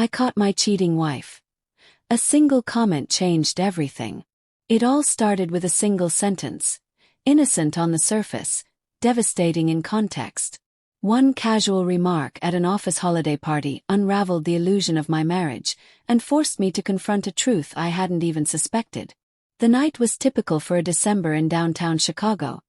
I caught my cheating wife. A single comment changed everything. It all started with a single sentence. Innocent on the surface, devastating in context. One casual remark at an office holiday party unraveled the illusion of my marriage and forced me to confront a truth I hadn't even suspected. The night was typical for a December in downtown Chicago.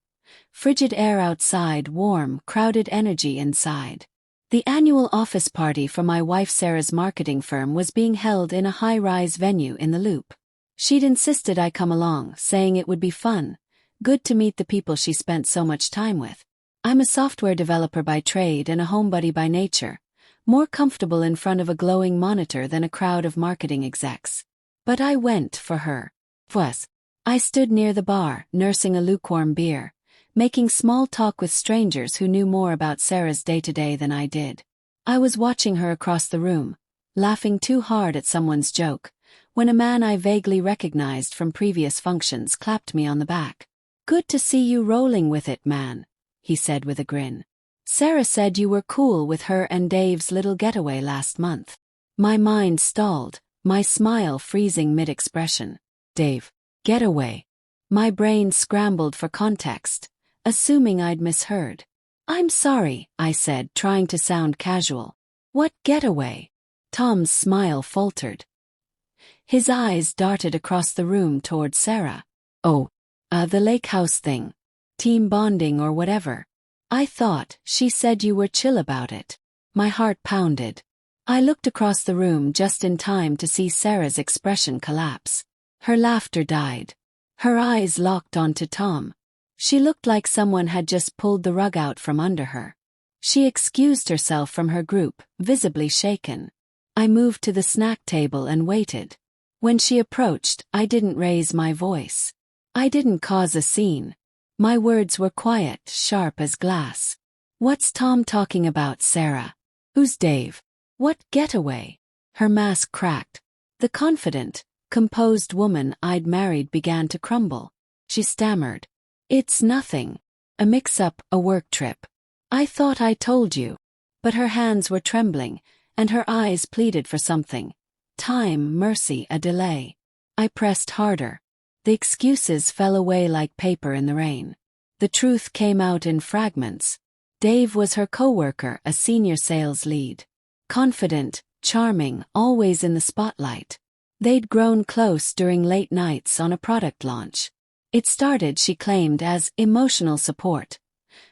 Frigid air outside, warm, crowded energy inside. The annual office party for my wife Sarah's marketing firm was being held in a high-rise venue in the Loop. She'd insisted I come along, saying it would be fun, good to meet the people she spent so much time with. I'm a software developer by trade and a homebody by nature, more comfortable in front of a glowing monitor than a crowd of marketing execs. But I went for her. I stood near the bar, nursing a lukewarm beer, making small talk with strangers who knew more about Sarah's day-to-day than I did. I was watching her across the room, laughing too hard at someone's joke, when a man I vaguely recognized from previous functions clapped me on the back. "Good to see you rolling with it, man," he said with a grin. "Sarah said you were cool with her and Dave's little getaway last month." My mind stalled, my smile freezing mid-expression. Dave. Getaway. My brain scrambled for context, assuming I'd misheard. "I'm sorry," I said, trying to sound casual. "What getaway?" Tom's smile faltered. His eyes darted across the room toward Sarah. "Oh, the lake house thing. Team bonding or whatever. I thought she said you were chill about it." My heart pounded. I looked across the room just in time to see Sarah's expression collapse. Her laughter died. Her eyes locked onto Tom. She looked like someone had just pulled the rug out from under her. She excused herself from her group, visibly shaken. I moved to the snack table and waited. When she approached, I didn't raise my voice. I didn't cause a scene. My words were quiet, sharp as glass. "What's Tom talking about, Sarah? Who's Dave? What getaway?" Her mask cracked. The confident, composed woman I'd married began to crumble. She stammered. "It's nothing. A mix-up, a work trip. I thought I told you." But her hands were trembling, and her eyes pleaded for something. Time, mercy, a delay. I pressed harder. The excuses fell away like paper in the rain. The truth came out in fragments. Dave was her coworker, a senior sales lead. Confident, charming, always in the spotlight. They'd grown close during late nights on a product launch. It started, she claimed, as emotional support.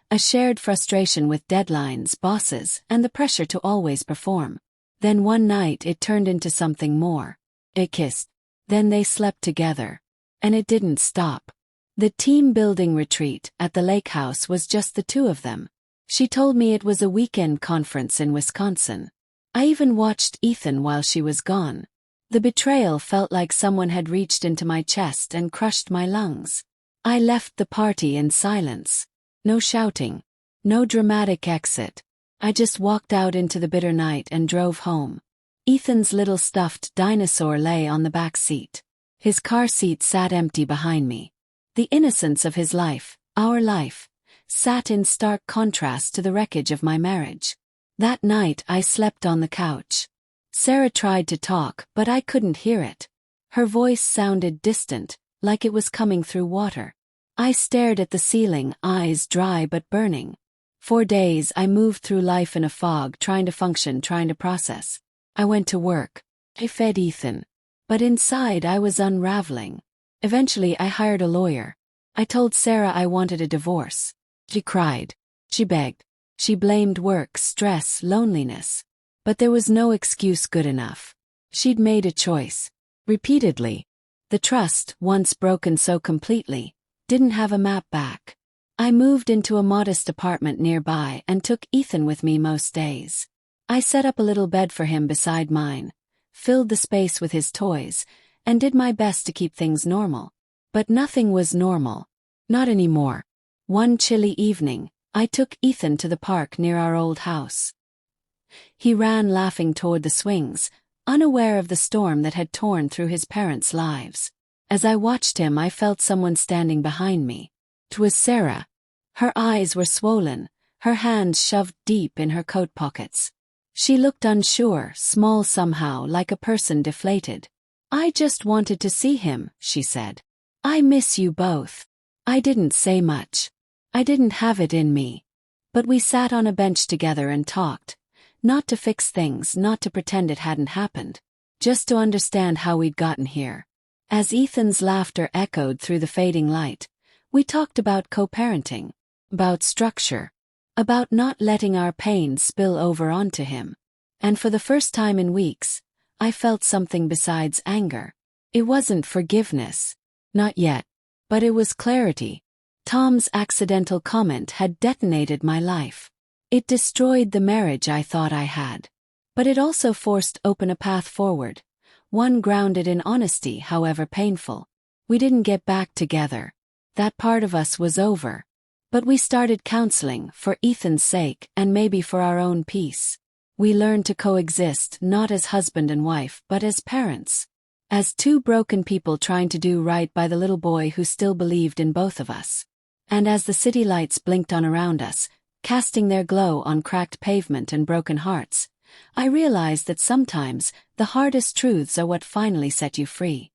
A shared frustration with deadlines, bosses, and the pressure to always perform. Then one night it turned into something more. It kissed. Then they slept together. And it didn't stop. The team-building retreat at the lake house was just the two of them. She told me it was a weekend conference in Wisconsin. I even watched Ethan while she was gone. The betrayal felt like someone had reached into my chest and crushed my lungs. I left the party in silence. No shouting. No dramatic exit. I just walked out into the bitter night and drove home. Ethan's little stuffed dinosaur lay on the back seat. His car seat sat empty behind me. The innocence of his life, our life, sat in stark contrast to the wreckage of my marriage. That night I slept on the couch. Sarah tried to talk, but I couldn't hear it. Her voice sounded distant, like it was coming through water. I stared at the ceiling, eyes dry but burning. For days I moved through life in a fog, trying to function, trying to process. I went to work. I fed Ethan. But inside I was unraveling. Eventually I hired a lawyer. I told Sarah I wanted a divorce. She cried. She begged. She blamed work, stress, loneliness. But there was no excuse good enough. She'd made a choice. Repeatedly. The trust, once broken so completely, didn't have a map back. I moved into a modest apartment nearby and took Ethan with me most days. I set up a little bed for him beside mine, filled the space with his toys, and did my best to keep things normal. But nothing was normal. Not anymore. One chilly evening, I took Ethan to the park near our old house. He ran laughing toward the swings, unaware of the storm that had torn through his parents' lives. As I watched him, I felt someone standing behind me. 'Twas Sarah. Her eyes were swollen, her hands shoved deep in her coat pockets. She looked unsure, small somehow, like a person deflated. "I just wanted to see him," she said. "I miss you both." I didn't say much. I didn't have it in me. But we sat on a bench together and talked. Not to fix things, not to pretend it hadn't happened. Just to understand how we'd gotten here. As Ethan's laughter echoed through the fading light, we talked about co-parenting. About structure. About not letting our pain spill over onto him. And for the first time in weeks, I felt something besides anger. It wasn't forgiveness. Not yet. But it was clarity. Tom's accidental comment had detonated my life. It destroyed the marriage I thought I had. But it also forced open a path forward. One grounded in honesty, however painful. We didn't get back together. That part of us was over. But we started counseling, for Ethan's sake and maybe for our own peace. We learned to coexist not as husband and wife but as parents. As two broken people trying to do right by the little boy who still believed in both of us. And as the city lights blinked on around us, casting their glow on cracked pavement and broken hearts, I realized that sometimes the hardest truths are what finally set you free.